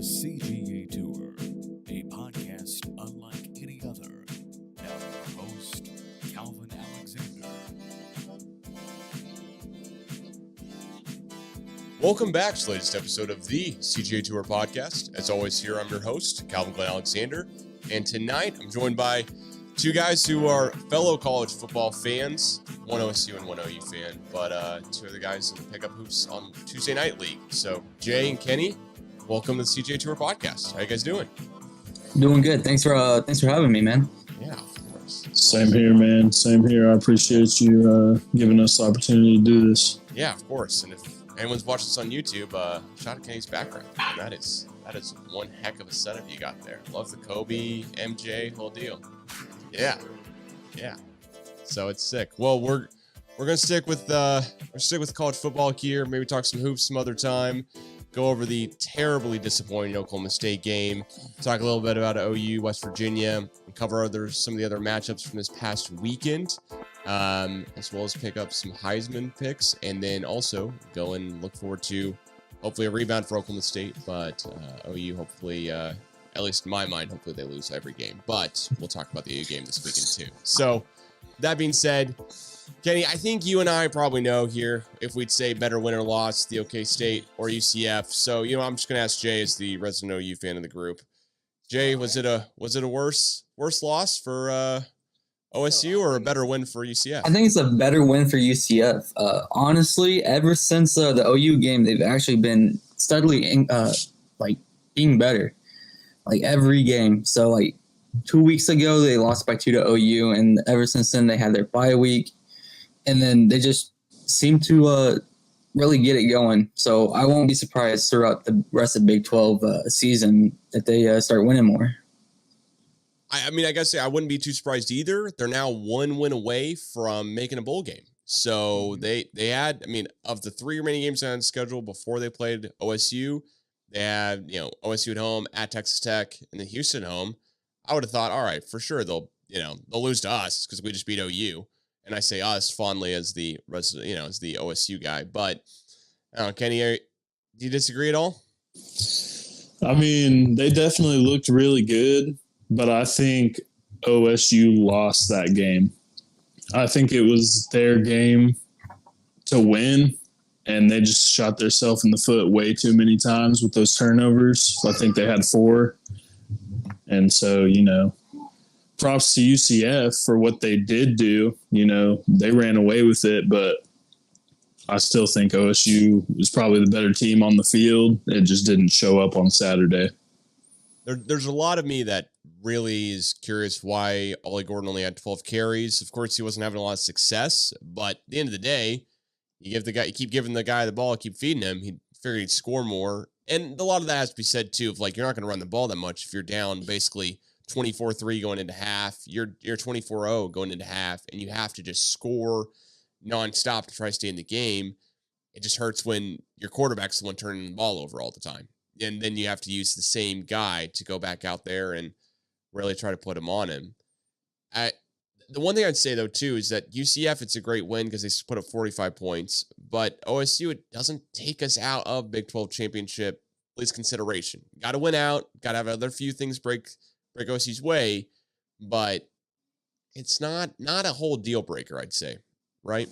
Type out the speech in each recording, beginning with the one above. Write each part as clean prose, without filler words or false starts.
CGA Tour, a podcast unlike any other. Now your host, Calvin Alexander. Welcome back to the latest episode of the CGA Tour Podcast. As always, here I'm your host, Calvin Glen Alexander. And tonight I'm joined by two guys who are fellow college football fans, one OSU and one OU fan, but two other guys who pick up hoops on Tuesday Night League. So Jay and Kenny, welcome to the CGA Tour Podcast. How you guys doing? Doing good. Thanks for having me, man. Yeah, of course. Same here, man. Same here. I appreciate you giving us the opportunity to do this. Yeah, of course. And if anyone's watching this on YouTube, shout out Kenny's background. And that is one heck of a setup you got there. Love the Kobe, MJ, whole deal. Yeah. So it's sick. Well, we're gonna stick with college football here. Maybe talk some hoops some other time. Go over the terribly disappointing Oklahoma State game. Talk a little bit about OU, West Virginia, and cover some of the other matchups from this past weekend, as well as pick up some Heisman picks, and then also go and look forward to hopefully a rebound for Oklahoma State, but OU hopefully, at least in my mind, hopefully they lose every game. But we'll talk about the OU game this weekend too. So that being said, Kenny, I think you and I probably know here if we'd say better win or loss, the OK State or UCF. So, I'm just going to ask Jay as the resident OU fan of the group. Jay, was it a worse loss for OSU or a better win for UCF? I think it's a better win for UCF. Honestly, ever since the OU game, they've actually been steadily being better, every game. So 2 weeks ago, they lost by 2 to OU, and ever since then, they had their bye week. And then they just seem to really get it going. So I won't be surprised throughout the rest of Big 12 season that they start winning more. I mean, I guess I wouldn't be too surprised either. They're now one win away from making a bowl game. So they had, of the 3 remaining games on schedule before they played OSU, they had, OSU at home, at Texas Tech, and then Houston at home. I would have thought, all right, for sure they'll lose to us because we just beat OU. And I say us fondly as the resident, as the OSU guy. But Kenny, do you disagree at all? I mean, they definitely looked really good, but I think OSU lost that game. I think it was their game to win, and they just shot themselves in the foot way too many times with those turnovers. I think they had 4. And so, props to UCF for what they did do. They ran away with it, but I still think OSU was probably the better team on the field. It just didn't show up on Saturday. There's a lot of me that really is curious why Ollie Gordon only had 12 carries. Of course, he wasn't having a lot of success, but at the end of the day, you keep giving the guy the ball, keep feeding him. He figured he'd score more. And a lot of that has to be said too, of you're not going to run the ball that much if you're down basically 24-3 going into half, you're 24-0 going into half, and you have to just score nonstop to try to stay in the game. It just hurts when your quarterback's the one turning the ball over all the time. And then you have to use the same guy to go back out there and really try to put him on him. The one thing I'd say, though, too, is that UCF, it's a great win because they put up 45 points. But OSU, it doesn't take us out of Big 12 championship, at least consideration. Got to win out. Got to have other few things break OSU's way. But it's not a whole deal breaker, I'd say. Right?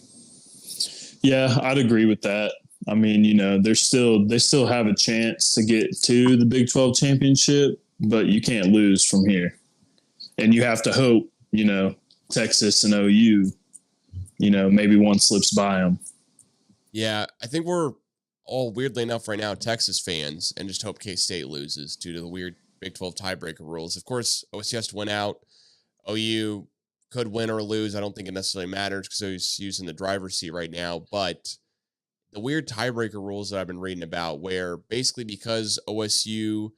Yeah, I'd agree with that. I mean, they still have a chance to get to the Big 12 championship, but you can't lose from here. And you have to hope, Texas and OU, maybe one slips by them. Yeah, I think we're all weirdly enough right now Texas fans and just hope K-State loses due to the weird Big 12 tiebreaker rules. Of course, OSU has to win out. OU could win or lose. I don't think it necessarily matters because OU's in the driver's seat right now. But the weird tiebreaker rules that I've been reading about where basically because OSU,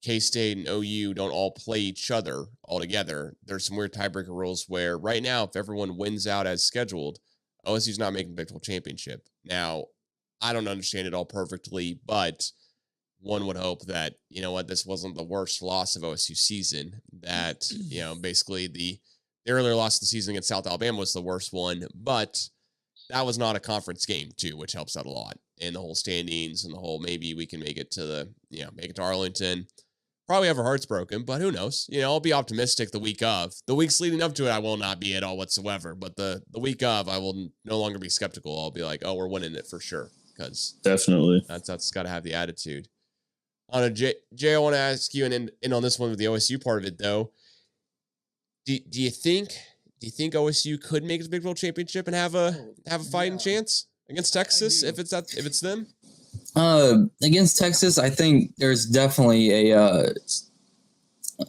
K-State, and OU don't all play each other all together, there's some weird tiebreaker rules where right now, if everyone wins out as scheduled, OSU's not making the Big 12 championship. Now, I don't understand it all perfectly, but one would hope that, this wasn't the worst loss of OSU season, that, basically the earlier loss of the season against South Alabama was the worst one, but that was not a conference game too, which helps out a lot. in the whole standings and the whole maybe we can make it to Arlington. Probably have our hearts broken, but who knows? I'll be optimistic the week of. The weeks leading up to it, I will not be at all whatsoever. But the week of, I will no longer be skeptical. I'll be like, oh, we're winning it for sure. Because definitely that's got to have the attitude. Jay, I want to ask you, and in on this one with the OSU part of it, though. Do you think OSU could make it to the Big 12 championship and have a fighting chance against Texas if it's them? Against Texas, I think there's definitely a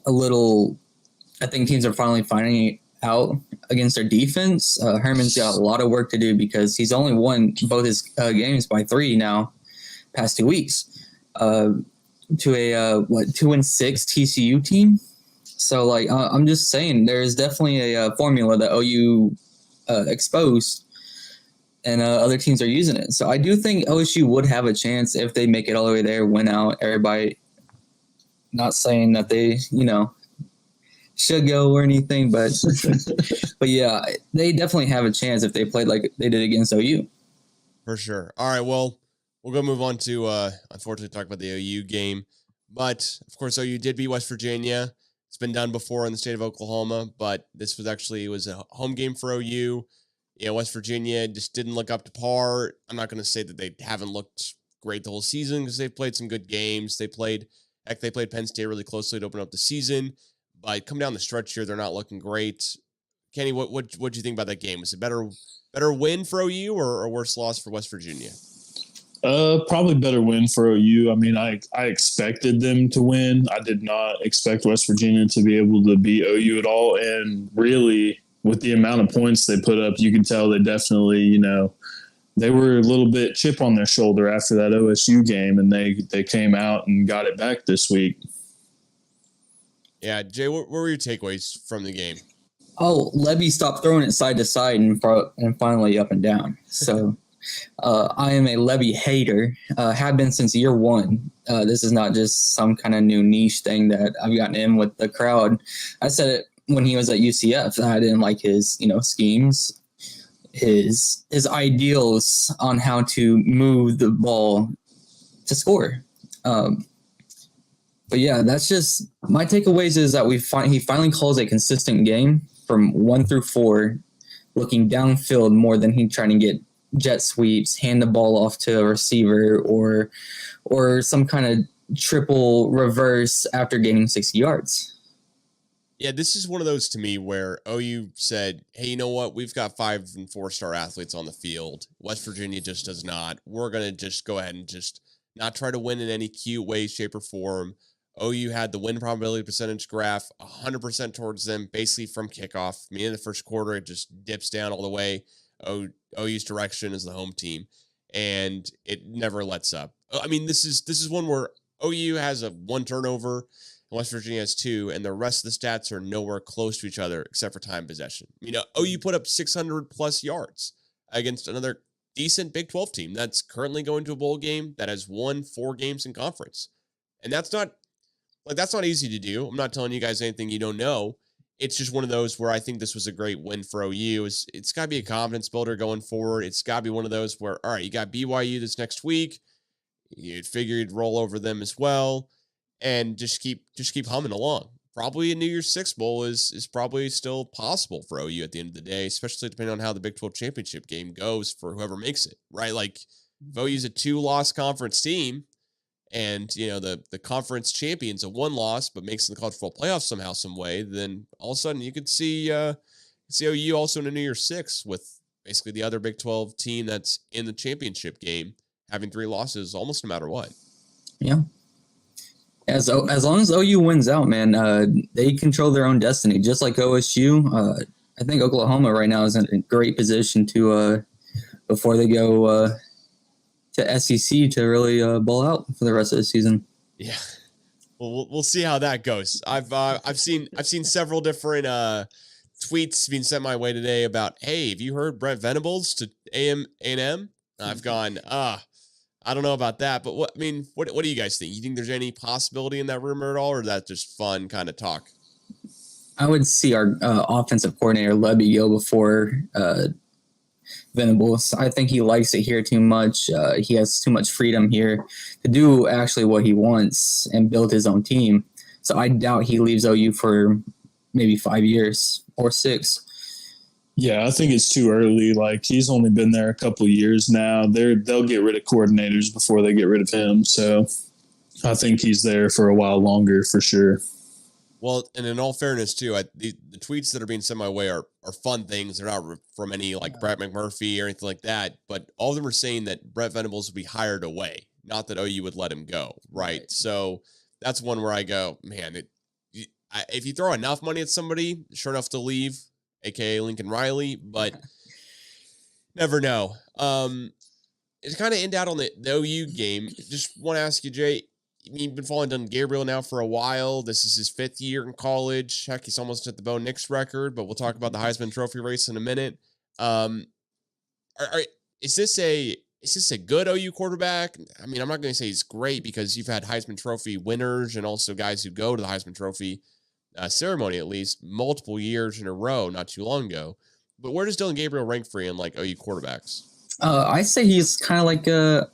little. I think teams are finally finding out against their defense. Herman's got a lot of work to do because he's only won both his games by 3 now, past 2 weeks, to a 2-6 TCU team. So I'm just saying there's definitely a formula that OU exposed. And other teams are using it. So I do think OSU would have a chance if they make it all the way there, win out. Everybody, not saying that they, should go or anything, but but yeah, they definitely have a chance if they played like they did against OU. For sure. All right, well, we'll go move on to, unfortunately, talk about the OU game. But, of course, OU did beat West Virginia. It's been done before in the state of Oklahoma, but this was a home game for OU. West Virginia just didn't look up to par. I'm not going to say that they haven't looked great the whole season because they've played some good games. They played Penn State really closely to open up the season, but come down the stretch here, they're not looking great. Kenny, what do you think about that game? Was it better win for OU or a worse loss for West Virginia? Probably better win for OU. I mean, I expected them to win. I did not expect West Virginia to be able to beat OU at all, and really, with the amount of points they put up, you can tell they definitely, they were a little bit chip on their shoulder after that OSU game, and they came out and got it back this week. Yeah, Jay, what were your takeaways from the game? Oh, Levy stopped throwing it side to side and finally up and down. So I am a Levy hater, have been since year one. This is not just some kind of new niche thing that I've gotten in with the crowd. I said it when he was at UCF. I didn't like his, schemes, his ideals on how to move the ball to score. But yeah, that's just my takeaways is that he finally calls a consistent game from 1 through 4, looking downfield more than he trying to get jet sweeps, hand the ball off to a receiver or some kind of triple reverse after gaining 60 yards. Yeah, this is one of those to me where OU said, hey, you know what? We've got 5- and 4-star athletes on the field. West Virginia just does not. We're going to just go ahead and just not try to win in any cute way, shape, or form. OU had the win probability percentage graph 100% towards them, basically from kickoff. I mean, in the first quarter, it just dips down all the way. OU's direction is the home team, and it never lets up. I mean, this is one where OU has a 1 turnover, West Virginia has 2, and the rest of the stats are nowhere close to each other except for time possession. OU put up 600-plus yards against another decent Big 12 team that's currently going to a bowl game that has won 4 games in conference. And that's not easy to do. I'm not telling you guys anything you don't know. It's just one of those where I think this was a great win for OU. It's got to be a confidence builder going forward. It's got to be one of those where, all right, you got BYU this next week. You'd figure you'd roll over them as well. And just keep humming along. Probably a New Year's Six Bowl is probably still possible for OU at the end of the day, especially depending on how the Big 12 championship game goes for whoever makes it, right? Like, if OU's a 2-loss conference team and, the conference champion's a 1-loss but makes the college football playoffs somehow, some way, then all of a sudden you could see OU also in a New Year's Six with basically the other Big 12 team that's in the championship game having 3 losses almost no matter what. Yeah. As long as OU wins out, man, they control their own destiny, just like OSU. I think Oklahoma right now is in a great position to before they go to SEC to really ball out for the rest of the season. Yeah, well, we'll see how that goes. I've seen several different tweets being sent my way today about, hey, have you heard Brent Venables to A&M? I've gone, I don't know about that, but what do you guys think? You think there's any possibility in that rumor at all, or is that just fun kind of talk? I would see our offensive coordinator Levy go before Venables. I think he likes it here too much. He has too much freedom here to do actually what he wants and build his own team. So I doubt he leaves OU for maybe 5 years or 6. Yeah, I think it's too early. Like, he's only been there a couple of years now. They'll get rid of coordinators before they get rid of him. So I think he's there for a while longer for sure. Well, and in all fairness, too, the tweets that are being sent my way are fun things. They're not from any, like, Brett McMurphy or anything like that. But all of them are saying that Brett Venables would be hired away, not that OU would let him go, right? So that's one where I go, man, if you throw enough money at somebody, sure enough to leave, a.k.a. Lincoln Riley, but never know. It's kind of end out on the OU game. Just want to ask you, Jay, you've been following Dunn Gabriel now for a while. This is his 5th year in college. Heck, he's almost at the Bo Nix record, but we'll talk about the Heisman Trophy race in a minute. Is this a good OU quarterback? I mean, I'm not going to say he's great because you've had Heisman Trophy winners and also guys who go to the Heisman Trophy ceremony at least multiple years in a row not too long ago. But where does Dylan Gabriel rank for you in, like, OU quarterbacks? I say he's kind of like a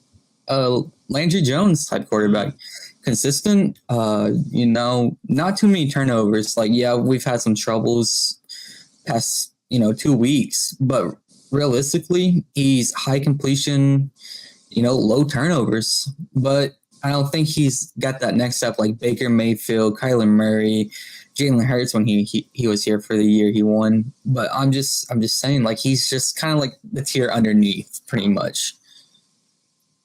Landry Jones type quarterback. Consistent, not too many turnovers. Like, yeah, we've had some troubles past, 2 weeks, but realistically, he's high completion, low turnovers. But I don't think he's got that next step like Baker Mayfield, Kyler Murray, Jalen Hurts when he was here for the year he won. But I'm just saying, like, he's just kind of like the tier underneath, pretty much.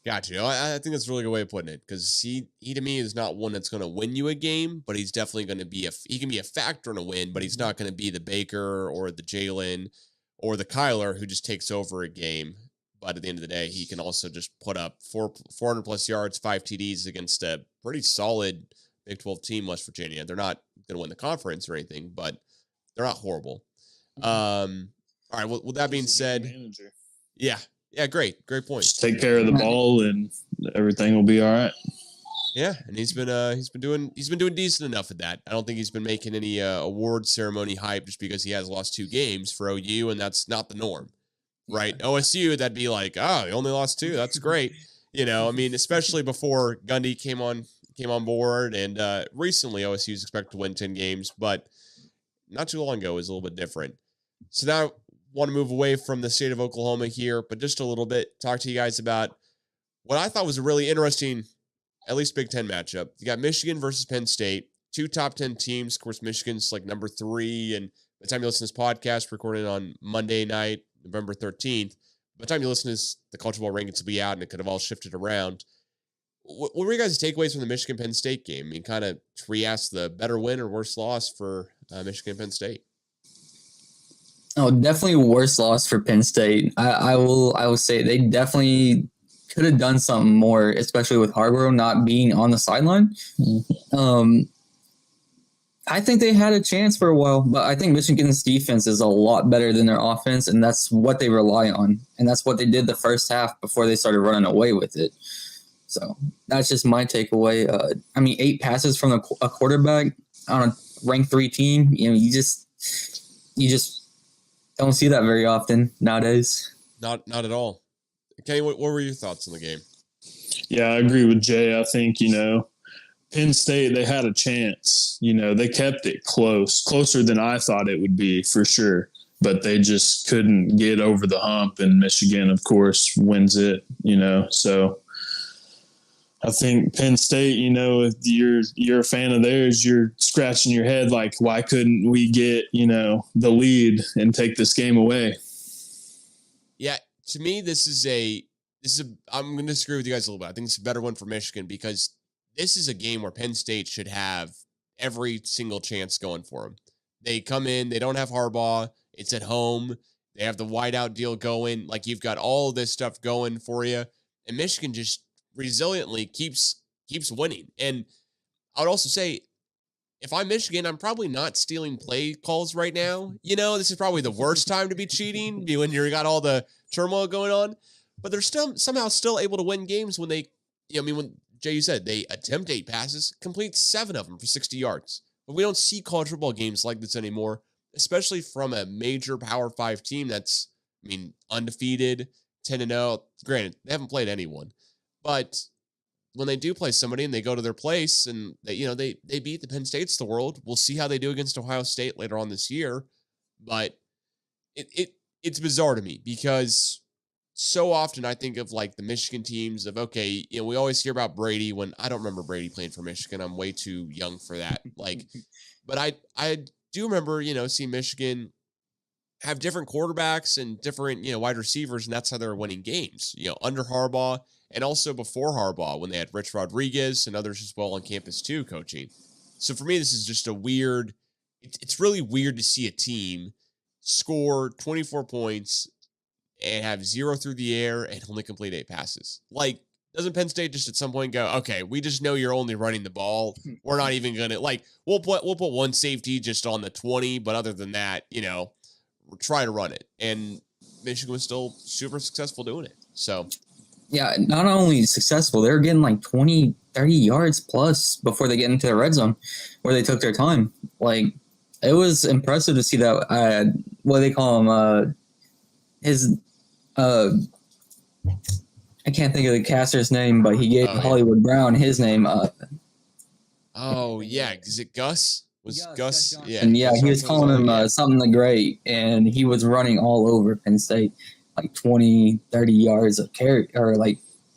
Gotcha. I think that's a really good way of putting it, because he to me is not one that's going to win you a game, but he's definitely going to he can be a factor in a win, but he's not going to be the Baker or the Jalen or the Kyler who just takes over a game. But at the end of the day, he can also just put up 400 plus yards, 5 TDs against a pretty solid Big 12 team, West Virginia. They're not going to win the conference or anything, but they're not horrible. All right. Well, with that being said, yeah, great point. Just take care of the ball and everything will be all right. Yeah, and he's been doing decent enough at that. I don't think he's been making any award ceremony hype just because he has lost 2 games for OU, and that's not the norm, right? OSU, that'd be like, oh, he only lost 2. That's great. I mean, especially before Gundy came on board, and recently OSU is expected to win 10 games, but not too long ago it was a little bit different. So now want to move away from the state of Oklahoma here, but just a little bit, talk to you guys about what I thought was a really interesting, at least Big Ten matchup. You got Michigan versus Penn State, 2 top 10 teams. Of course, Michigan's like number 3, and by the time you listen to this podcast, recorded on Monday night, November 13th, by the time you listen to this, the College Football rankings will be out, and it could have all shifted around. What were you guys' takeaways from the Michigan-Penn State game? I mean, kind of re-ask the better win or worse loss for Michigan-Penn State. Oh, definitely worse loss for Penn State. I will say they definitely could have done something more, especially with Harborough not being on the sideline. I think they had a chance for a while, but I think Michigan's defense is a lot better than their offense, and that's what they rely on. And that's what they did the first half before they started running away with it. So that's just my takeaway. 8 passes from a quarterback on a ranked 3 team. You just don't see that very often nowadays. Not at all. Kenny, what were your thoughts on the game? Yeah, I agree with Jay. I think, Penn State, they had a chance. They kept it closer than I thought it would be for sure. But they just couldn't get over the hump, and Michigan, of course, wins it, So I think Penn State, if you're a fan of theirs, you're scratching your head like, why couldn't we get, the lead and take this game away? Yeah, to me, I'm going to disagree with you guys a little bit. I think it's a better one for Michigan because this is a game where Penn State should have every single chance going for them. They come in, they don't have Harbaugh, it's at home, they have the whiteout deal going, like you've got all this stuff going for you, and Michigan just resiliently keeps winning. And I would also say, if I'm Michigan, I'm probably not stealing play calls right now. This is probably the worst time to be cheating when you got all the turmoil going on. But they're somehow still able to win games when they, when Jay, you said they attempt 8 passes, complete 7 of them for 60 yards. But we don't see college football games like this anymore, especially from a major Power 5 team that's I mean, undefeated, 10-0. Granted, they haven't played anyone, but when they do play somebody and they go to their place and they beat the Penn States of the world, we'll see how they do against Ohio State later on this year. But it's bizarre to me because so often I think of like the Michigan teams of, okay, we always hear about Brady when I don't remember Brady playing for Michigan. I'm way too young for that. But I do remember, seeing Michigan have different quarterbacks and different, wide receivers, and that's how they're winning games, under Harbaugh and also before Harbaugh when they had Rich Rodriguez and others as well on campus too coaching. So for me, this is just it's really weird to see a team score 24 points and have 0 through the air and only complete 8 passes. Like, doesn't Penn State just at some point go, okay, we just know you're only running the ball. We're not even going to, we'll put one safety just on the 20, but other than that, we'll try to run it. And Michigan was still super successful doing it. So, yeah, not only successful, they were getting like 20, 30 yards plus before they get into the red zone where they took their time. Like, it was impressive to see that, what do they call him? I can't think of the caster's name, but he gave Hollywood Brown his name. Yeah. Is it Gus? Gus? Yeah. And yeah, he was calling him something the great, and he was running all over Penn State, like 20, 30 yards of carry, or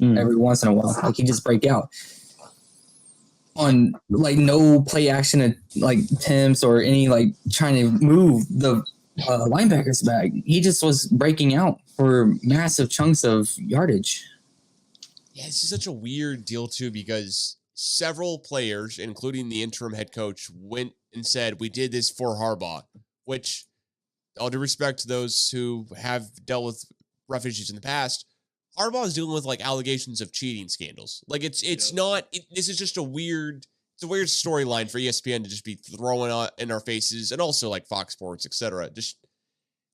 every once in a while. Like, he just break out on no play action attempts or any trying to move the linebackers back. He just was breaking out for massive chunks of yardage. Yeah, this is such a weird deal too, because several players, including the interim head coach, went and said, we did this for Harbaugh, which, all due respect to those who have dealt with rough issues in the past, Harbaugh is dealing with allegations of cheating scandals. This is just a weird storyline for ESPN to just be throwing in our faces, and also Fox Sports, etc.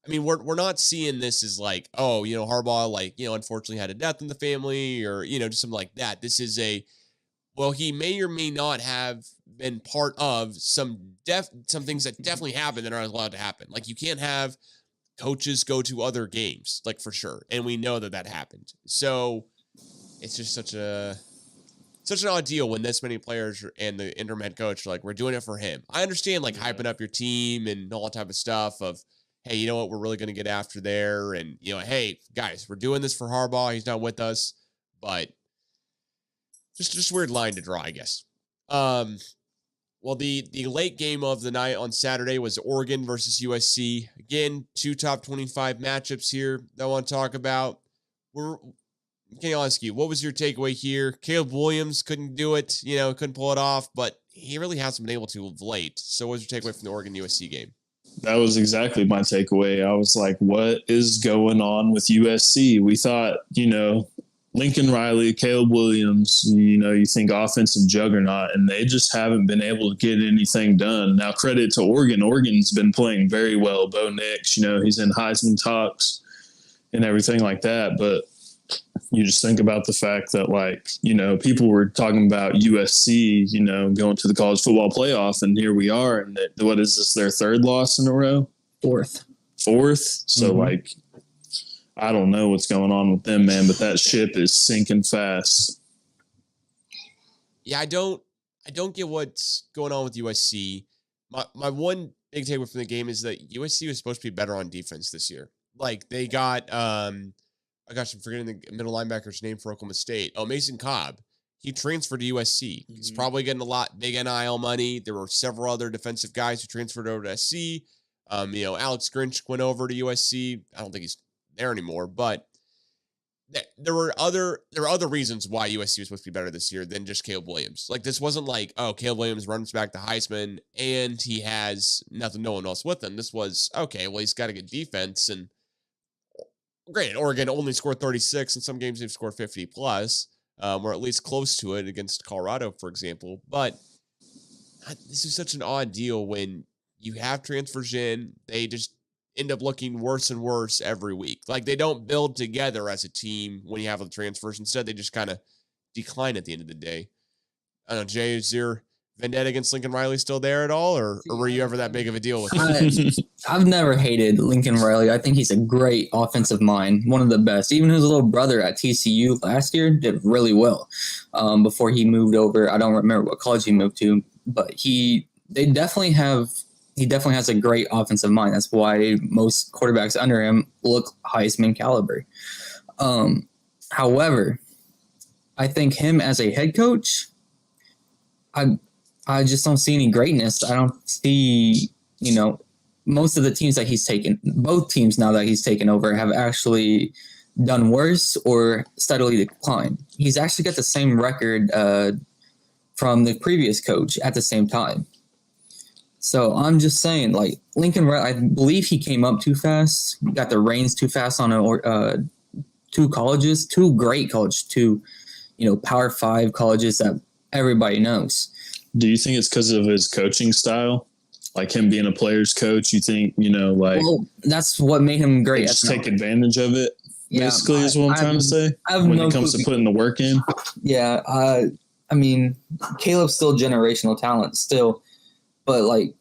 We're not seeing this as Harbaugh, unfortunately had a death in the family or, just something like that. This is he may or may not have been part of some things that definitely happened that aren't allowed to happen. You can't have coaches go to other games, for sure. And we know that happened. So it's just such an odd deal when this many players and the interim head coach are we're doing it for him. I understand hyping up your team and all that type of stuff of, hey, you know what, we're really going to get after there. And, hey, guys, we're doing this for Harbaugh. He's not with us. But just a weird line to draw, I guess. Well, the late game of the night on Saturday was Oregon versus USC. Again, 2 top 25 matchups here that I want to talk about. Can I ask you, what was your takeaway here? Caleb Williams couldn't do it, couldn't pull it off, but he really hasn't been able to of late. So what was your takeaway from the Oregon-USC game? That was exactly my takeaway. I was like, what is going on with USC? We thought, Lincoln Riley, Caleb Williams, you think offensive juggernaut, and they just haven't been able to get anything done. Now, credit to Oregon. Oregon's been playing very well. Bo Nix, he's in Heisman talks and everything like that. But you just think about the fact that, people were talking about USC, going to the college football playoff, and here we are. And what is this, their third loss in a row? Fourth. So, I don't know what's going on with them, man, but that ship is sinking fast. Yeah, I don't get what's going on with USC. My one big takeaway from the game is that USC was supposed to be better on defense this year. They got I'm forgetting the middle linebacker's name for Oklahoma State. Oh, Mason Cobb. He transferred to USC. Mm-hmm. He's probably getting a lot big NIL money. There were several other defensive guys who transferred over to SC. Alex Grinch went over to USC. I don't think he's there anymore, but there were other reasons why USC was supposed to be better this year than just Caleb Williams. This wasn't Caleb Williams runs back to Heisman and he has no one else with him. This was, okay, well, he's got a good defense, and granted, Oregon only scored 36. In some games they've scored 50 plus, or at least close to it against Colorado, for example. But this is such an odd deal when you have transfers in, they just end up looking worse and worse every week. They don't build together as a team when you have the transfers. Instead, they just kind of decline at the end of the day. I don't know, Jay, is there vendetta against Lincoln Riley still there at all, or were you ever that big of a deal with him? I've never hated Lincoln Riley. I think he's a great offensive mind, one of the best. Even his little brother at TCU last year did really well before he moved over. I don't remember what college he moved to, but he definitely has a great offensive mind. That's why most quarterbacks under him look Heisman caliber. However, I think him as a head coach, I just don't see any greatness. I don't see, most of the teams that he's taken, both teams now that he's taken over, have actually done worse or steadily declined. He's actually got the same record from the previous coach at the same time. So I'm just saying, like, Lincoln Riley, I believe he came up too fast, got the reins too fast on two colleges, two great colleges, two, Power 5 colleges that everybody knows. Do you think it's because of his coaching style? Like him being a player's coach, you think, Well, that's what made him great. Just take advantage of it, basically, is what I'm trying to say, when it comes to putting the work in? Yeah, I mean, Caleb's still generational talent still, but, like,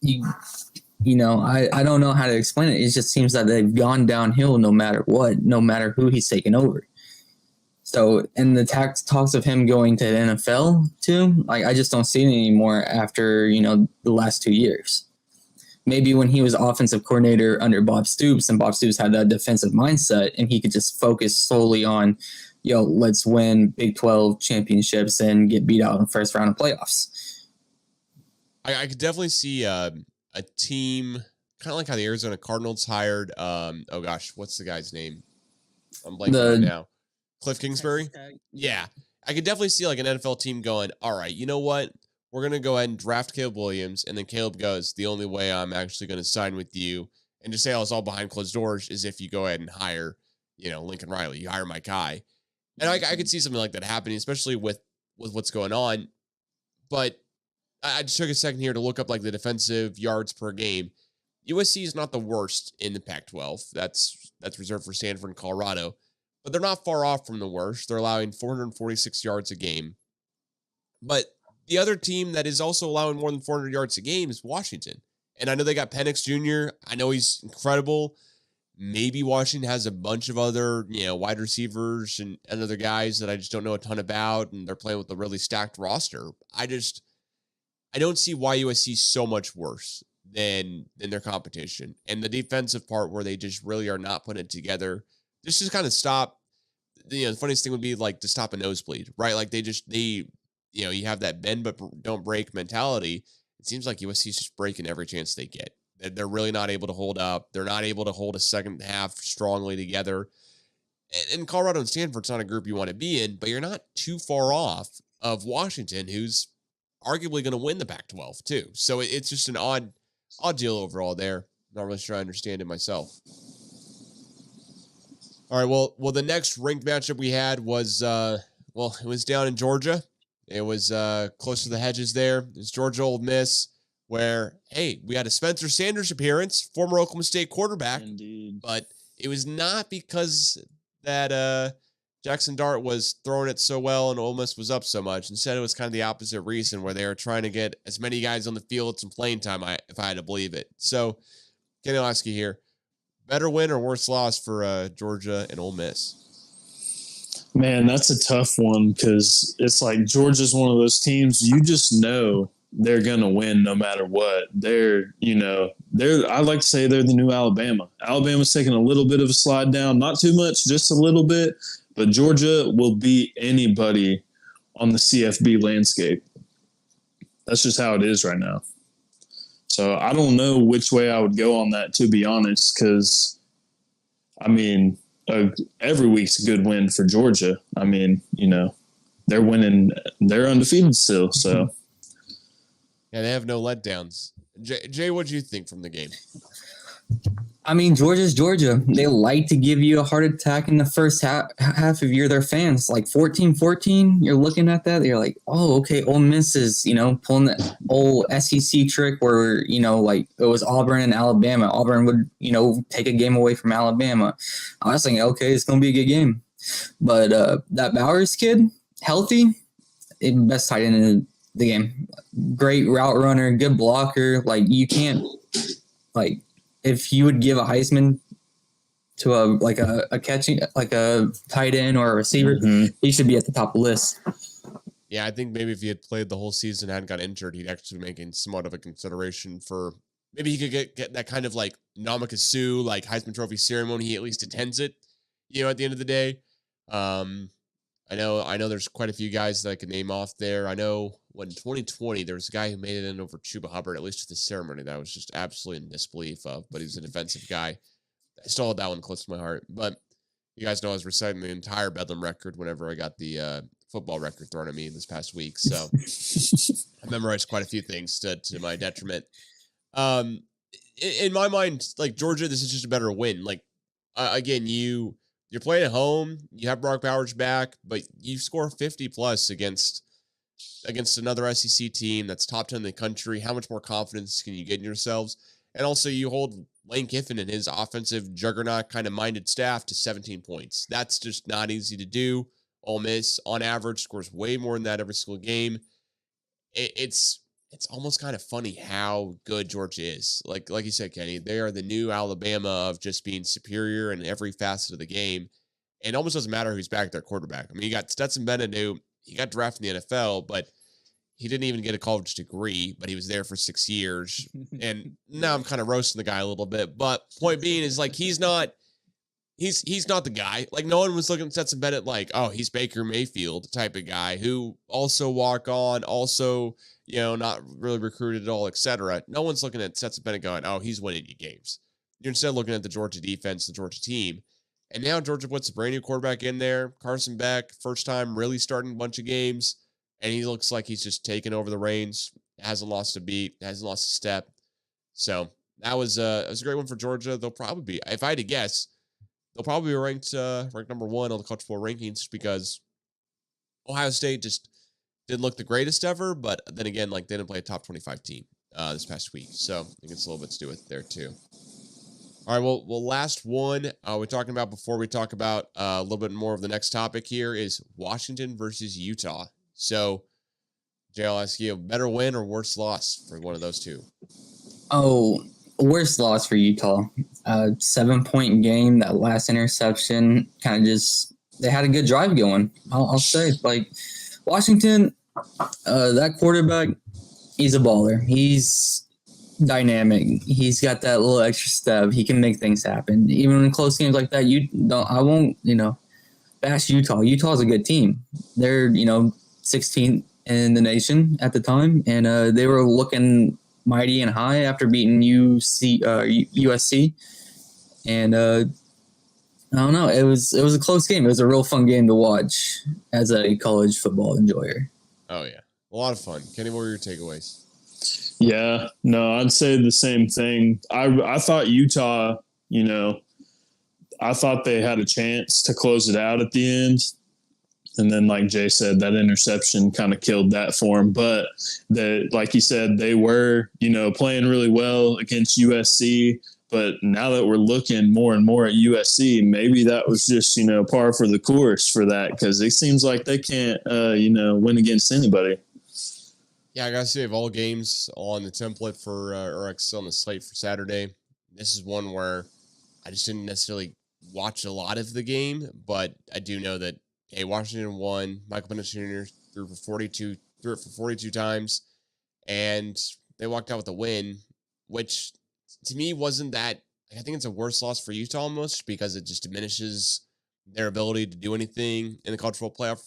I don't know how to explain it. It just seems that they've gone downhill no matter what, no matter who he's taken over. So, and the talks of him going to the NFL too, like, I just don't see it anymore after, the last 2 years. Maybe when he was offensive coordinator under Bob Stoops, and Bob Stoops had that defensive mindset, and he could just focus solely on, let's win Big 12 championships and get beat out in the first round of playoffs. I could definitely see a team, kind of like how the Arizona Cardinals hired, what's the guy's name? I'm blanking right now. Cliff Kingsbury? Yeah. I could definitely see like an NFL team going, all right, you know what? We're going to go ahead and draft Caleb Williams. And then Caleb goes, the only way I'm actually going to sign with you and just say I was all behind closed doors is if you go ahead and hire, Lincoln Riley. You hire my guy. And I could see something like that happening, especially with what's going on. But I just took a second here to look up like the defensive yards per game. USC is not the worst in the Pac-12. That's reserved for Stanford and Colorado. But they're not far off from the worst. They're allowing 446 yards a game. But the other team that is also allowing more than 400 yards a game is Washington. And I know they got Penix Jr. I know he's incredible. Maybe Washington has a bunch of other, wide receivers and other guys that I just don't know a ton about. And they're playing with a really stacked roster. I don't see why USC is so much worse than their competition. And the defensive part where they just really are not putting it together. Just to kind of stop, the funniest thing would be like to stop a nosebleed, right? Like you have that bend but don't break mentality. It seems like USC is just breaking every chance they get. They're really not able to hold up. They're not able to hold a second half strongly together. And Colorado and Stanford's not a group you want to be in, but you're not too far off of Washington, who's arguably going to win the Pac-12 too. So it's just an odd deal overall there. Not really sure I understand it myself. All right, well, the next ranked matchup we had was, it was down in Georgia. It was close to the hedges there. It's Georgia Ole Miss, where, hey, we had a Spencer Sanders appearance, former Oklahoma State quarterback. Indeed. But it was not because that Jackson Dart was throwing it so well and Ole Miss was up so much. Instead, it was kind of the opposite reason, where they were trying to get as many guys on the field some playing time, if I had to believe it. So, Kenny, I'll ask you here. Better win or worse loss for Georgia and Ole Miss? Man, that's a tough one, because it's like Georgia's one of those teams you just know they're going to win no matter what. I like to say they're the new Alabama. Alabama's taking a little bit of a slide down, not too much, just a little bit, but Georgia will beat anybody on the CFB landscape. That's just how it is right now. So I don't know which way I would go on that, to be honest, because, every week's a good win for Georgia. They're winning. They're undefeated still. So, yeah, they have no letdowns. Jay, what do you think from the game? Georgia's Georgia. They like to give you a heart attack in the first half of their fans. Like 14-14, you're looking at that. You're like, oh, okay, Ole Miss is, pulling that old SEC trick where, like it was Auburn and Alabama. Auburn would, take a game away from Alabama. I was thinking, okay, it's going to be a good game. But that Bowers kid, healthy, best tight end the game. Great route runner, good blocker. Like, you can't, like, if you would give a Heisman to a catching, like a tight end or a receiver, he should be at the top of the list. Yeah, I think maybe if he had played the whole season and hadn't got injured, he'd actually be making somewhat of a consideration for maybe he could get that kind of like Namaka Suh, like Heisman Trophy ceremony. He at least attends it, at the end of the day. I know there's quite a few guys that I could name off there. I know when 2020, there was a guy who made it in over Chuba Hubbard, at least at the ceremony, that I was just absolutely in disbelief of, but he was a defensive guy. I still hold that one close to my heart. But you guys know I was reciting the entire Bedlam record whenever I got the football record thrown at me this past week. So I memorized quite a few things to my detriment. In my mind, like Georgia, this is just a better win. Like, again, you're playing at home. You have Brock Bowers back, but you score 50 plus against another SEC team that's top 10 in the country. How much more confidence can you get in yourselves? And also, you hold Lane Kiffin and his offensive juggernaut kind of minded staff to 17 points. That's just not easy to do. Ole Miss, on average, scores way more than that every single game. It's almost kind of funny how good Georgia is. Like you said, Kenny, they are the new Alabama of just being superior in every facet of the game. And it almost doesn't matter who's back their quarterback. I mean, you got Stetson Bennett, who he got drafted in the NFL, but he didn't even get a college degree, but he was there for 6 years. And now I'm kind of roasting the guy a little bit. But point being is, like, he's not the guy. Like, no one was looking at Stetson Bennett like, oh, he's Baker Mayfield type of guy who also walk on, also, not really recruited at all, etc. No one's looking at Stetson Bennett going, oh, he's winning you games. You're instead looking at the Georgia defense, the Georgia team. And now Georgia puts a brand new quarterback in there. Carson Beck, first time really starting a bunch of games. And he looks like he's just taken over the reins. Hasn't lost a beat. Hasn't lost a step. So that was a great one for Georgia. They'll probably be, if I had to guess, they'll probably be ranked number one on the college football rankings just because Ohio State just didn't look the greatest ever. But then again, like, they didn't play a top 25 team this past week. So I think it's a little bit to do with it there too. All right, well, last one we're talking about before we talk about a little bit more of the next topic here is Washington versus Utah. So, Jay, I'll ask you, better win or worse loss for one of those two? Oh, worst loss for Utah. 7-point game, that last interception kind of just, they had a good drive going. I'll say, like, Washington, that quarterback, he's a baller. He's dynamic. He's got that little extra step. He can make things happen. Even in close games like that, I won't, bash Utah. Utah's a good team. They're, 16th in the nation at the time, and they were looking mighty and high after beating USC. And I don't know. It was a close game. It was a real fun game to watch as a college football enjoyer. Oh yeah, a lot of fun. Kenny, what were your takeaways? Yeah, no, I'd say the same thing. I thought Utah, I thought they had a chance to close it out at the end. And then, like Jay said, that interception kind of killed that for them. But like you said, they were, playing really well against USC. But now that we're looking more and more at USC, maybe that was just, par for the course for that, because it seems like they can't, win against anybody. Yeah, I got to say, of all games on the template for, or on the slate for Saturday, this is one where I just didn't necessarily watch a lot of the game, but I do know that, hey, Washington won. Michael Penix Jr. threw it for 42 times, and they walked out with a win, which to me wasn't that. I think it's a worse loss for Utah almost, because it just diminishes their ability to do anything in the college football playoff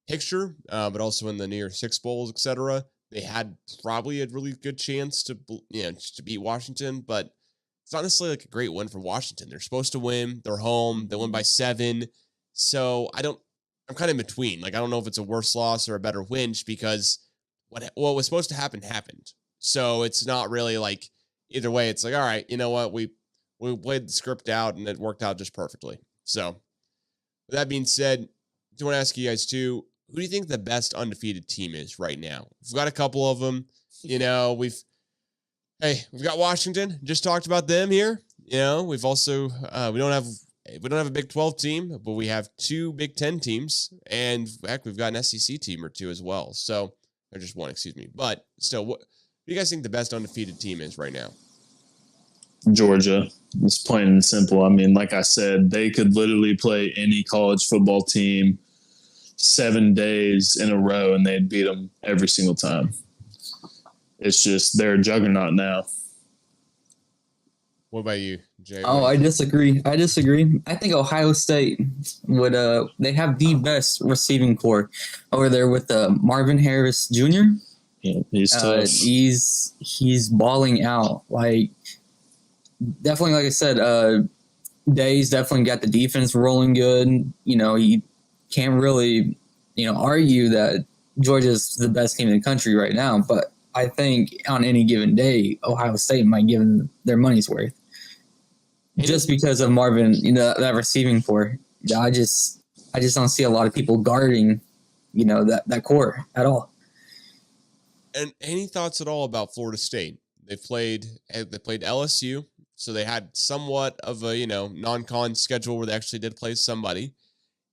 picture, but also in the New Year's Six Bowls, etc. They had probably a really good chance to, just to beat Washington, but it's not necessarily like a great win for Washington. They're supposed to win. They're home. They win by 7. So I'm kind of in between. Like, I don't know if it's a worse loss or a better win, just because what was supposed to happen happened. So it's not really like either way. It's like, all right, you know what? We played the script out and it worked out just perfectly. So with that being said, I do want to ask you guys too, who do you think the best undefeated team is right now? We've got a couple of them. We've got Washington. Just talked about them here. We've also we don't have a Big 12 team, but we have 2 Big 10 teams, and heck, we've got an SEC team or 2 as well. So or just one, excuse me. But still, what do you guys think the best undefeated team is right now? Georgia. It's plain and simple. I mean, like I said, they could literally play any college football team 7 days in a row and they'd beat them every single time. It's just they're a juggernaut now. What about you, Jay? Oh, I disagree. I think Ohio State would they have the best receiving core over there with Marvin Harris Jr. Yeah, he's tough. He's balling out. Like, definitely, like I said, Day's definitely got the defense rolling good. You know, you can't really, argue that Georgia's the best team in the country right now. But I think on any given day, Ohio State might give them their money's worth. Just because of Marvin, that receiving core. I just don't see a lot of people guarding, that core at all. And any thoughts at all about Florida State? They played LSU, so they had somewhat of a non-con schedule where they actually did play somebody,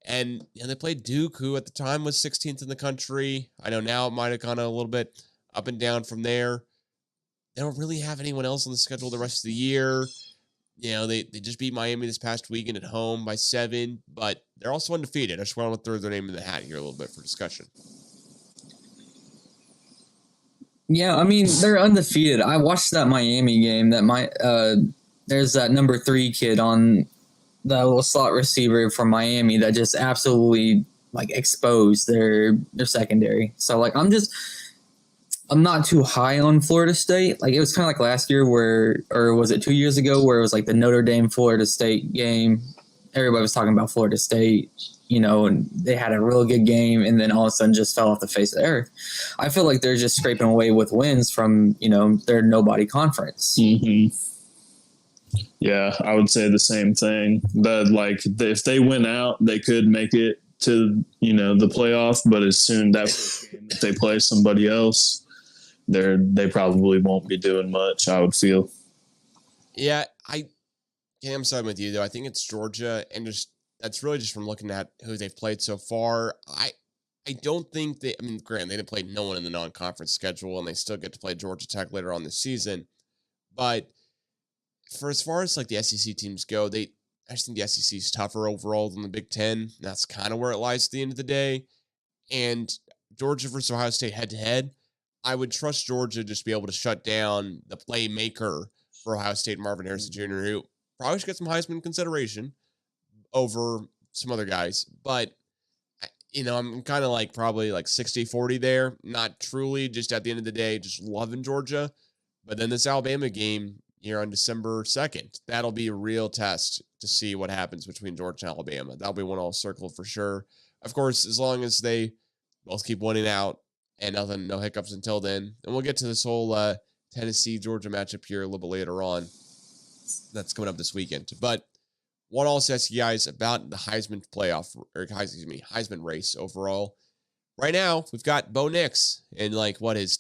and they played Duke, who at the time was 16th in the country. I know now it might have gone a little bit up and down from there. They don't really have anyone else on the schedule the rest of the year. They just beat Miami this past weekend at home by 7, but they're also undefeated. I just want to throw their name in the hat here a little bit for discussion. Yeah, I mean, they're undefeated. I watched that Miami game. There's that number 3 kid on that little slot receiver from Miami that just absolutely exposed their secondary. So I'm not too high on Florida State. It was kind of like last year or was it 2 years ago where it was the Notre Dame Florida State game. Everybody was talking about Florida State, and they had a real good game and then all of a sudden just fell off the face of the earth. I feel like they're just scraping away with wins from, their nobody conference. Mm-hmm. Yeah, I would say the same thing. If they went out, they could make it to, the playoff, but as soon if they play somebody else, they probably won't be doing much, I would feel. Yeah, I'm siding with you, though. I think it's Georgia, and that's really just from looking at who they've played so far. I don't think granted, they didn't play no one in the non-conference schedule, and they still get to play Georgia Tech later on this season. But for as far as the SEC teams go, I just think the SEC is tougher overall than the Big Ten. That's kind of where it lies at the end of the day. And Georgia versus Ohio State head-to-head, I would trust Georgia just to be able to shut down the playmaker for Ohio State, Marvin Harrison Jr., who probably should get some Heisman consideration over some other guys. But, I'm kind of probably 60-40 there. Not truly, just at the end of the day, just loving Georgia. But then this Alabama game here on December 2nd, that'll be a real test to see what happens between Georgia and Alabama. That'll be one I'll circle for sure. Of course, as long as they both keep winning out and no hiccups until then. And we'll get to this whole Tennessee-Georgia matchup here a little bit later on. That's coming up this weekend. But what I'll say to you guys about the Heisman Heisman race overall. Right now, we've got Bo Nix in his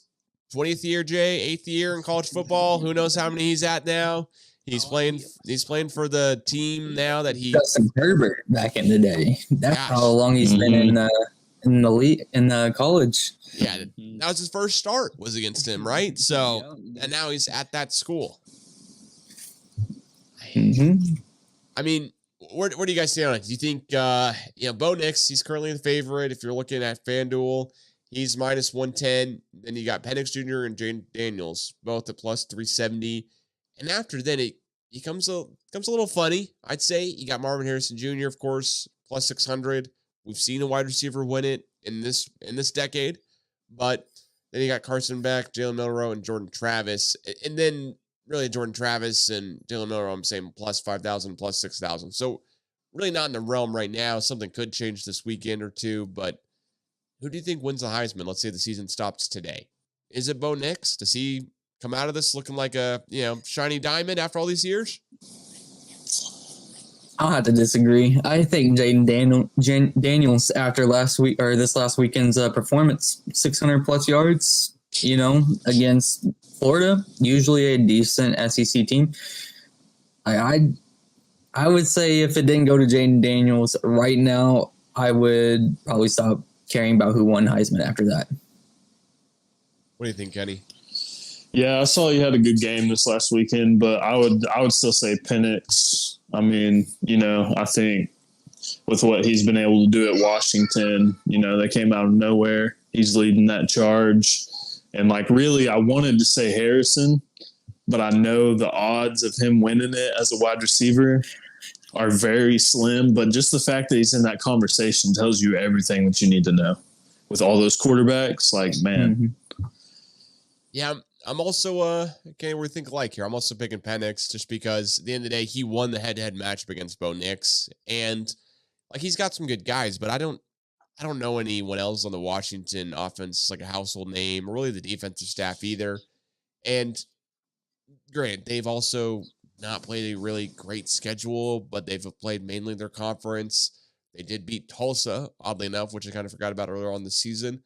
20th year, Jay, 8th year in college football. Who knows how many he's at now? He's playing for the team now that he Justin Herbert back in the day. That's how long he's been in the league, in the college. Yeah, that was his first start was against him, right? So, and now he's at that school. Mm-hmm. I mean, where do you guys stand on it? Do you think, Bo Nix, he's currently the favorite. If you're looking at FanDuel, he's minus 110. Then you got Penix Jr. and Jane Daniels, both at plus 370. And after then, it becomes a little funny, I'd say. You got Marvin Harrison Jr., of course, plus 600. We've seen a wide receiver win it in this decade. But then you got Carson Beck, Jalen Milroe, and Jordan Travis. And then really Jordan Travis and Jalen Milroe, I'm saying plus 5,000, plus 6,000. So really not in the realm right now. Something could change this weekend or two. But who do you think wins the Heisman? Let's say the season stops today. Is it Bo Nix? Does he come out of this looking like a shiny diamond after all these years? I'll have to disagree. I think Jaden Daniels after this last weekend's performance, 600 plus yards, against Florida, usually a decent SEC team. I would say if it didn't go to Jaden Daniels right now, I would probably stop caring about who won Heisman after that. What do you think, Kenny? Yeah, I saw you had a good game this last weekend, but I would still say Penix. I mean, I think with what he's been able to do at Washington, they came out of nowhere. He's leading that charge. And really, I wanted to say Harrison, but I know the odds of him winning it as a wide receiver are very slim. But just the fact that he's in that conversation tells you everything that you need to know. With all those quarterbacks, man. Mm-hmm. Yeah, I'm also, we think alike here. I'm also picking Penix just because at the end of the day, he won the head-to-head matchup against Bo Nix. And, he's got some good guys, but I don't know anyone else on the Washington offense, a household name, or really the defensive staff either. And granted, they've also not played a really great schedule, but they've played mainly their conference. They did beat Tulsa, oddly enough, which I kind of forgot about earlier on the season.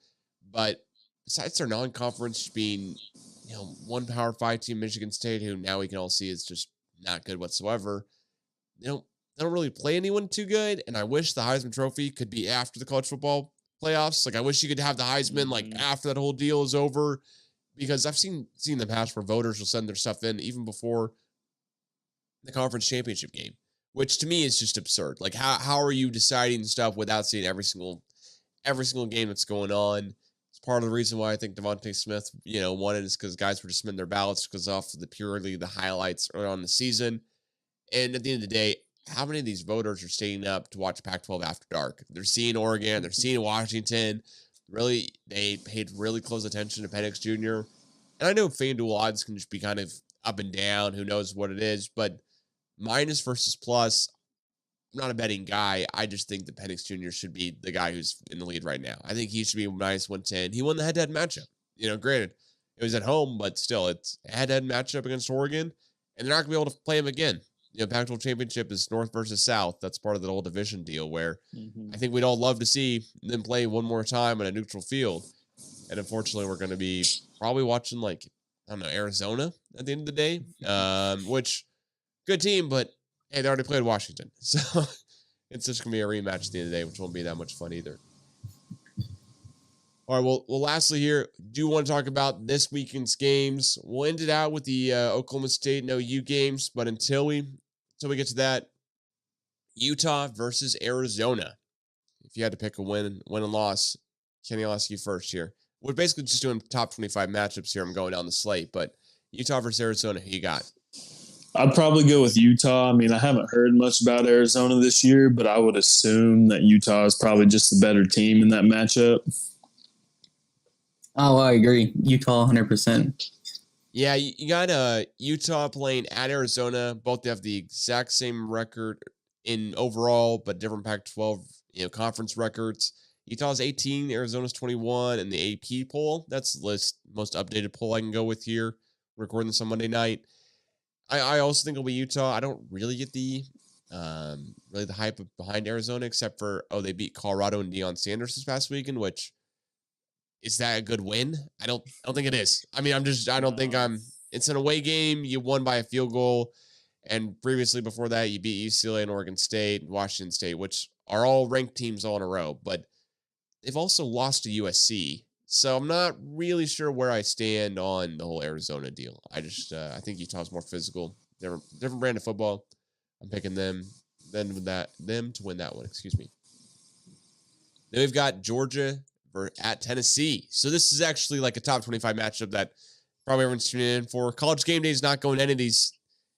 But besides their non-conference being, one Power 5 team, Michigan State, who now we can all see is just not good whatsoever, they don't really play anyone too good. And I wish the Heisman Trophy could be after the college football playoffs. I wish you could have the Heisman after that whole deal is over, because I've seen in the past where voters will send their stuff in even before the conference championship game, which to me is just absurd. How are you deciding stuff without seeing every single game that's going on? It's part of the reason why I think Devontae Smith, won it, is because guys were just submitting their ballots because off of the highlights early on in the season. And at the end of the day, how many of these voters are staying up to watch Pac-12 after dark? They're seeing Oregon, they're seeing Washington. Really, they paid really close attention to Penix Jr. And I know FanDuel odds can just be kind of up and down. Who knows what it is? But minus versus plus, I'm not a betting guy. I just think that Penix Jr. should be the guy who's in the lead right now. I think he should be minus 110. He won the head-to-head matchup. Granted, it was at home, but still, it's a head-to-head matchup against Oregon, and they're not going to be able to play him again. Pac-12 championship is North versus South. That's part of the whole division deal where I think we'd all love to see them play one more time on a neutral field. And unfortunately, we're going to be probably watching, Arizona at the end of the day, which good team, but hey, they already played Washington. So it's just going to be a rematch at the end of the day, which won't be that much fun either. All right, well, lastly here, do want to talk about this weekend's games. We'll end it out with the Oklahoma State and OU games, but until we get to that, Utah versus Arizona. If you had to pick a win and loss, Kenny, I'll ask you first here. We're basically just doing top 25 matchups here. I'm going down the slate, but Utah versus Arizona, who you got? I'd probably go with Utah. I mean, I haven't heard much about Arizona this year, but I would assume that Utah is probably just the better team in that matchup. Oh, I agree. Utah, 100%. Yeah, you got Utah playing at Arizona. Both have the exact same record in overall, but different Pac-12 conference records. Utah's 18, Arizona's 21, and the AP poll. That's the most updated poll I can go with here. Recording this on Monday night. I also think it'll be Utah. I don't really get the hype behind Arizona, except for they beat Colorado and Deion Sanders this past weekend, which. Is that a good win? I don't think it is. I mean, it's an away game. You won by a field goal. And previously before that, you beat UCLA and Oregon State, and Washington State, which are all ranked teams all in a row. But they've also lost to USC. So I'm not really sure where I stand on the whole Arizona deal. I think Utah's more physical, different brand of football. I'm picking them to win that one. Excuse me. Then we've got Georgia at Tennessee. So this is actually a top 25 matchup that probably everyone's tuning in for. College Game Day is not going to any of these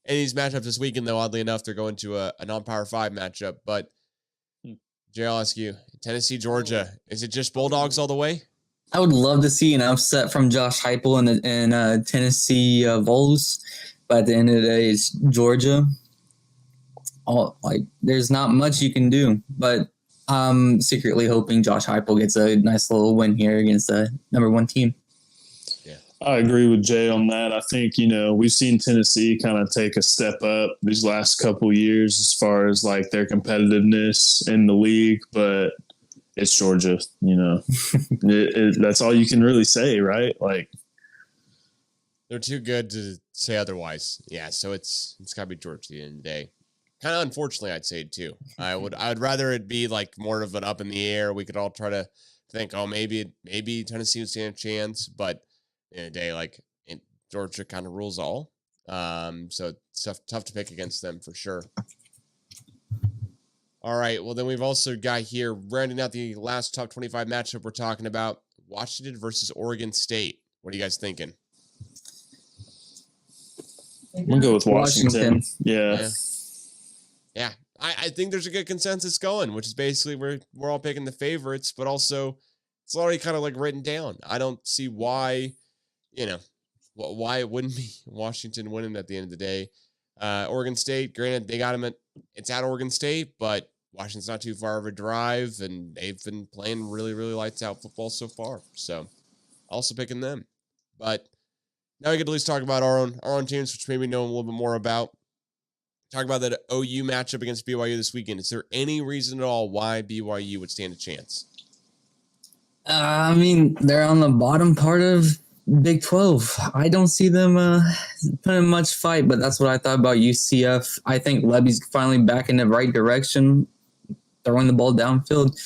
matchups this weekend, though. Oddly enough, they're going to a non-Power 5 matchup. But Jay, I'll ask you, Tennessee, Georgia, is it just Bulldogs all the way? I would love to see an upset from Josh Heupel and Tennessee Vols, but at the end of the day, it's Georgia. There's not much you can do, but I'm secretly hoping Josh Heupel gets a nice little win here against the number one team. Yeah, I agree with Jay on that. I think, we've seen Tennessee kind of take a step up these last couple years as far as their competitiveness in the league, but it's Georgia, that's all you can really say, right? They're too good to say otherwise. Yeah, so it's got to be Georgia at the end of the day. Kind of unfortunately, I'd say too. I would rather it be more of an up in the air. We could all try to think, maybe Tennessee would stand a chance, but in a day like Georgia kind of rules all. So it's tough to pick against them for sure. All right. Well, then we've also got here, rounding out the last top 25 matchup we're talking about, Washington versus Oregon State. What are you guys thinking? We'll go with Washington. Yeah. I think there's a good consensus going, which is basically we're all picking the favorites, but also it's already kind of like written down. I don't see why, why it wouldn't be Washington winning at the end of the day. Oregon State, granted, they got them it's at Oregon State, but Washington's not too far of a drive, and they've been playing really, really lights out football so far. So also picking them. But now we get to at least talk about our own teams, which maybe know a little bit more about. Talk about that OU matchup against BYU this weekend. Is there any reason at all why BYU would stand a chance? I mean, they're on the bottom part of Big 12. I don't see them putting much fight, but that's what I thought about UCF. I think Levy's finally back in the right direction, throwing the ball downfield,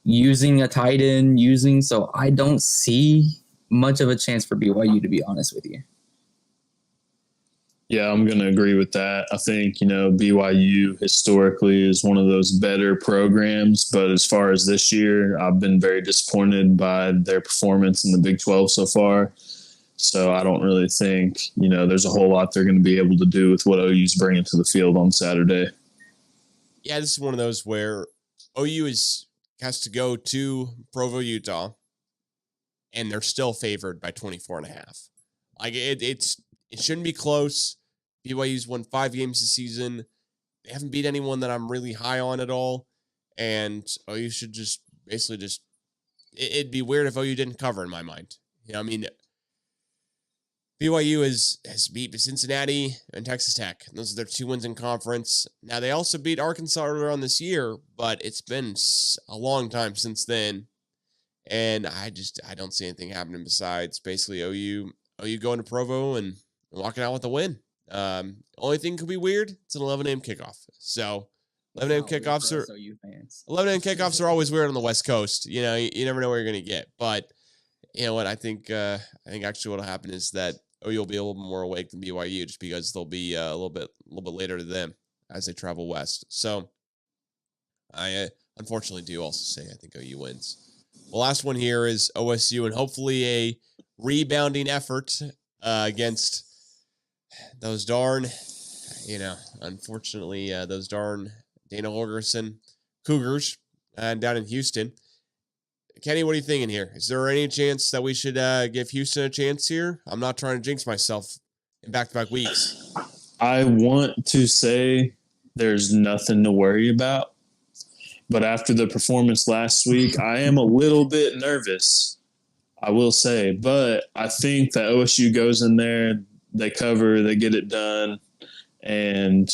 using a tight end, so I don't see much of a chance for BYU, to be honest with you. Yeah, I'm going to agree with that. I think, BYU historically is one of those better programs, but as far as this year, I've been very disappointed by their performance in the Big 12 so far. So I don't really think, there's a whole lot they're going to be able to do with what OU's bringing to the field on Saturday. Yeah, this is one of those where OU has to go to Provo, Utah, and they're still favored by 24.5. Like it shouldn't be close. BYU's won 5 games this season. They haven't beat anyone that I'm really high on at all. And OU should it'd be weird if OU didn't cover in my mind. BYU has beat Cincinnati and Texas Tech. Those are their 2 wins in conference. Now, they also beat Arkansas earlier on this year, but it's been a long time since then. And I don't see anything happening besides basically OU going to Provo and walking out with a win. Only thing could be weird, it's an 11 a.m. kickoff. So 11 a.m. kickoffs are always weird on the West Coast. You never know where you're going to get. But you know what? I think actually what'll happen is that OU will be a little more awake than BYU, just because they'll be a little bit later to them as they travel west. So I unfortunately do also say I think OU wins. The last one here is OSU, and hopefully a rebounding effort against those darn, unfortunately, those darn Dana Holgorsen Cougars down in Houston. Kenny, what are you thinking here? Is there any chance that we should give Houston a chance here? I'm not trying to jinx myself in back-to-back weeks. I want to say there's nothing to worry about, but after the performance last week, I am a little bit nervous, I will say. But I think that OSU goes in there, they cover, they get it done, and,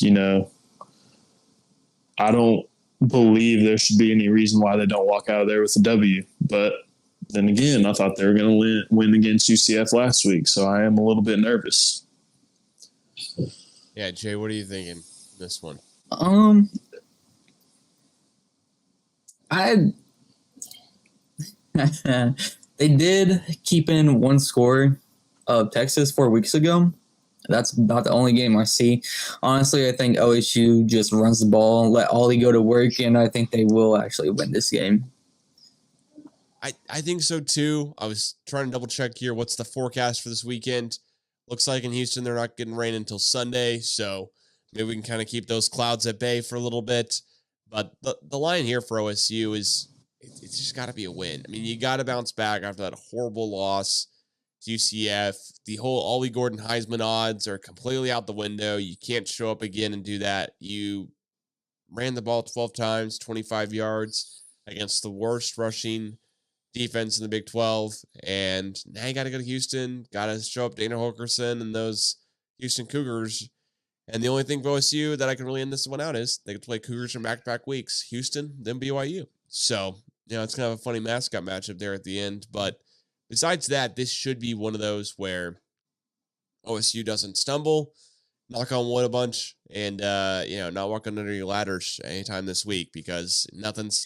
I don't believe there should be any reason why they don't walk out of there with a W. But then again, I thought they were going to win against UCF last week, so I am a little bit nervous. Yeah, Jay, what are you thinking this one? They did keep in one score of Texas 4 weeks ago. That's about the only game I see. Honestly, I think OSU just runs the ball and let Ollie go to work, and I think they will actually win this game. I think so too. I was trying to double check here. What's the forecast for this weekend? Looks like in Houston they're not getting rain until Sunday, so maybe we can kind of keep those clouds at bay for a little bit. But the line here for OSU is it's just got to be a win. I mean, you got to bounce back after that horrible loss to UCF. The whole Ollie Gordon Heisman odds are completely out the window. You can't show up again and do that. You ran the ball 12 times, 25 yards against the worst rushing defense in the Big 12. And now you got to go to Houston, got to show up Dana Holgorsen and those Houston Cougars. And the only thing for OSU that I can really end this one out is they could play Cougars in back-to-back weeks, Houston, then BYU. So, it's kind of a funny mascot matchup there at the end. But besides that, this should be one of those where OSU doesn't stumble. knock on wood a bunch and, not walking under your ladders anytime this week because nothing's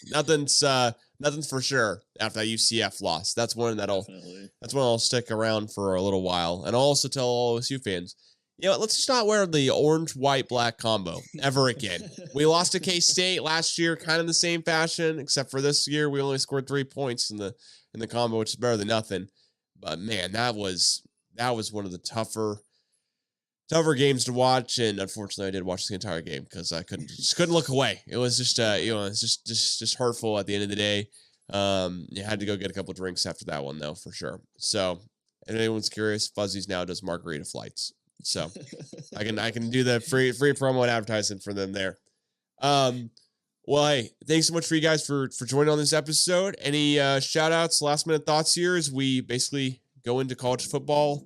for sure after that UCF loss. That's one that'll stick around for a little while. And I'll also tell all OSU fans, let's just not wear the orange, white, black combo ever again. We lost to K-State last year, kind of the same fashion, except for this year we only scored 3 points in the combo, which is better than nothing. But man, that was one of the tougher games to watch, and unfortunately, I did watch the entire game because I couldn't look away. It was just it's just hurtful at the end of the day. You had to go get a couple of drinks after that one, though, for sure. So, if anyone's curious, Fuzzies now does margarita flights. So, I can do the free promo and advertising for them there. Well, hey, thanks so much for you guys for joining on this episode. Any shout outs, last minute thoughts here as we basically go into college football?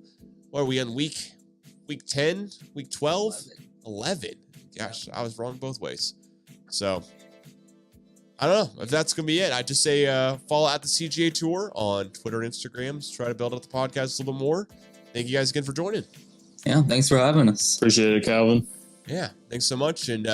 What are we on week 10, week 12, 11? Gosh, I was wrong both ways. So I don't know if that's going to be it. I just say follow at the CGA Tour on Twitter and Instagram. Try to build up the podcast a little bit more. Thank you guys again for joining. Yeah, thanks for having us. Appreciate it, Calvin. Yeah, thanks so much. And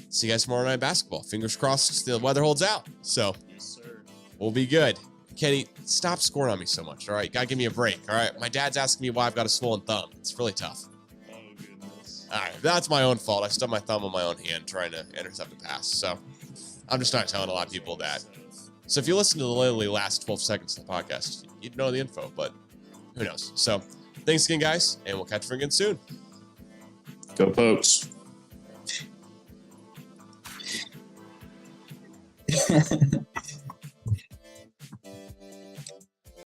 see you guys tomorrow night basketball. Fingers crossed the weather holds out. So Yes, sir. we'll be good. Kenny, stop scoring on me so much, all right? You got to give me a break, all right? My dad's asking me why I've got a swollen thumb. It's really tough. Oh, goodness. All right, that's my own fault. I stubbed my thumb on my own hand trying to intercept a pass. So I'm just not telling a lot of people that. So if you listen to the literally last 12 seconds of the podcast, you'd know the info, but who knows? So thanks again, guys, and we'll catch you again soon. Go Pokes.